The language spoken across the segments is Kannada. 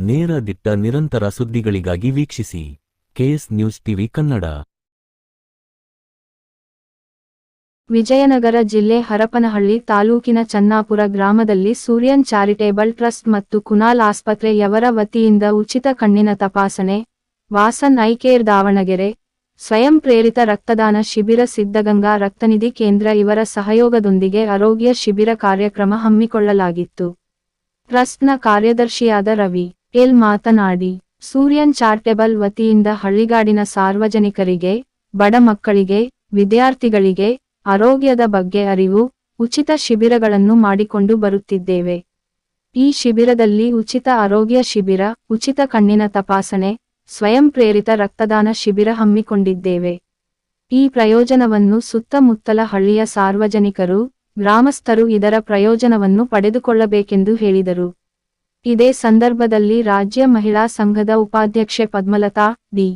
ನೇರ ದಿಟ್ಟ ನಿರಂತರ ಸುದ್ದಿಗಳಿಗಾಗಿ ವೀಕ್ಷಿಸಿ KS news TV Kannada. Vijayanagara ಜಿಲ್ಲೆ ಹರಪನಹಳ್ಳಿ ತಾಲೂಕಿನ ಚನ್ನಾಪುರ ಗ್ರಾಮದಲ್ಲಿ ಸೂರ್ಯನ್ ಚಾರಿಟೇಬಲ್ ಟ್ರಸ್ಟ್ ಮತ್ತು ಕುನಾಲ್ ಆಸ್ಪತ್ರೆ ಯವರ ವತಿಯಿಂದ ಉಚಿತ ಕಣ್ಣಿನ ತಪಾಸಣೆ, ವಾಸನ್ ಐ ಕೇರ್ ದಾವಣಗೆರೆ, ಸ್ವಯಂ ಪ್ರೇರಿತ ರಕ್ತದಾನ ಶಿಬಿರ, ಸಿದ್ಧಗಂಗಾ ರಕ್ತನಿಧಿ ಕೇಂದ್ರ ಇವರ ಸಹಯೋಗದೊಂದಿಗೆ ಆರೋಗ್ಯ ಶಿಬಿರ ಕಾರ್ಯಕ್ರಮ ಹಮ್ಮಿಕೊಳ್ಳಲಾಗಿತ್ತು. ಟ್ರಸ್ಟ್ನ ಕಾರ್ಯದರ್ಶಿಯಾದ ರವಿ ಎಲ್ ಮಾತನಾಡಿ, ಸೂರ್ಯನ್ ಚಾರಿಟೇಬಲ್ ವತಿಯಿಂದ ಹಳ್ಳಿಗಾಡಿನ ಸಾರ್ವಜನಿಕರಿಗೆ, ಬಡ ಮಕ್ಕಳಿಗೆ, ವಿದ್ಯಾರ್ಥಿಗಳಿಗೆ ಆರೋಗ್ಯದ ಬಗ್ಗೆ ಅರಿವು, ಉಚಿತ ಶಿಬಿರಗಳನ್ನು ಮಾಡಿಕೊಂಡು ಬರುತ್ತಿದ್ದೇವೆ. ಈ ಶಿಬಿರದಲ್ಲಿ ಉಚಿತ ಆರೋಗ್ಯ ಶಿಬಿರ, ಉಚಿತ ಕಣ್ಣಿನ ತಪಾಸಣೆ, ಸ್ವಯಂ ಪ್ರೇರಿತ ರಕ್ತದಾನ ಶಿಬಿರ ಹಮ್ಮಿಕೊಂಡಿದ್ದೇವೆ. ಈ ಪ್ರಯೋಜನವನ್ನು ಸುತ್ತಮುತ್ತಲ ಹಳ್ಳಿಯ ಸಾರ್ವಜನಿಕರು, ಗ್ರಾಮಸ್ಥರು ಇದರ ಪ್ರಯೋಜನವನ್ನು ಪಡೆದುಕೊಳ್ಳಬೇಕೆಂದು ಹೇಳಿದರು. ಇದೇ ಸಂದರ್ಭದಲ್ಲಿ ರಾಜ್ಯ ಮಹಿಳಾ ಸಂಘದ ಉಪಾಧ್ಯಕ್ಷೆ Padmalatha, D.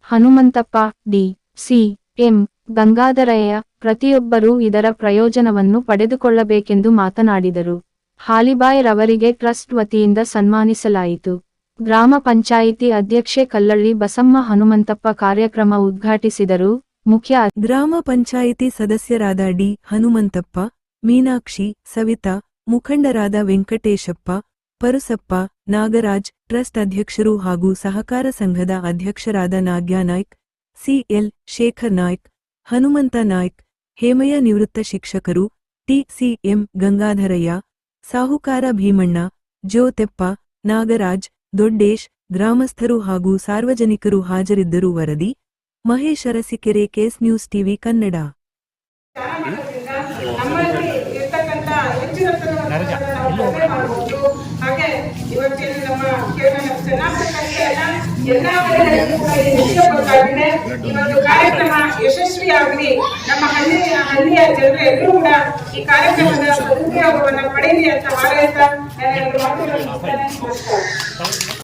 Hanumanthappa, D. C. M. Gangadharaiah ಪ್ರತಿಯೊಬ್ಬರೂ ಇದರ ಪ್ರಯೋಜನವನ್ನು ಪಡೆದುಕೊಳ್ಳಬೇಕೆಂದು ಮಾತನಾಡಿದರು. ಹಾಲಿಬಾಯ್ ರವರಿಗೆ ಟ್ರಸ್ಟ್ ವತಿಯಿಂದ ಸನ್ಮಾನಿಸಲಾಯಿತು. ಗ್ರಾಮ ಪಂಚಾಯಿತಿ ಅಧ್ಯಕ್ಷೆ ಕಲ್ಲಳ್ಳಿ ಬಸಮ್ಮ ಹನುಮಂತಪ್ಪ ಕಾರ್ಯಕ್ರಮ ಉದ್ಘಾಟಿಸಿದರು. ಮುಖ್ಯ ಗ್ರಾಮ ಪಂಚಾಯಿತಿ ಸದಸ್ಯರಾದ ಡಿ. ಹನುಮಂತಪ್ಪ, ಮೀನಾಕ್ಷಿ, ಸವಿತಾ, ಮುಖಂಡರಾದ ವೆಂಕಟೇಶಪ್ಪ, ಪರುಸಪ್ಪ, ನಾಗರಾಜ್, ಟ್ರಸ್ಟ್ ಅಧ್ಯಕ್ಷರು ಹಾಗೂ ಸಹಕಾರ ಸಂಘದ ಅಧ್ಯಕ್ಷರಾದ ನಾಗ್ಯಾನಾಯ್ಕ್, ಸಿ.ಎಲ್. ಶೇಖರ್ ನಾಯ್ಕ್, ಹನುಮಂತ ನಾಯ್ಕ್, ಹೇಮಯ್ಯ, ನಿವೃತ್ತ ಶಿಕ್ಷಕರು, ಟಿ.ಸಿ.ಎಂ. ಗಂಗಾಧರಯ್ಯ, ಸಾಹುಕಾರ ಭೀಮಣ್ಣ, ಜ್ಯೋತೆಪ್ಪ, ನಾಗರಾಜ್, ದೊಡ್ಡೇಶ್, ಗ್ರಾಮಸ್ಥರು ಹಾಗೂ ಸಾರ್ವಜನಿಕರು ಹಾಜರಿದ್ದರು. ವರದಿ Mahesh Arasikere, KS news TV Kannada. ಹಾಗೆ ಇವತ್ತಿನ ನಮ್ಮ ಈ ಒಂದು ಕಾರ್ಯಕ್ರಮ ಯಶಸ್ವಿಯಾಗಲಿ, ನಮ್ಮ ಹಳ್ಳಿಯ ಜನರು ಎಲ್ಲರೂ ಕೂಡ ಈ ಕಾರ್ಯಕ್ರಮದ ಸದುಪಯೋಗವನ್ನು ಪಡೆಯಲಿ ಅಂತ ಹಾರೈಸ್ತಾ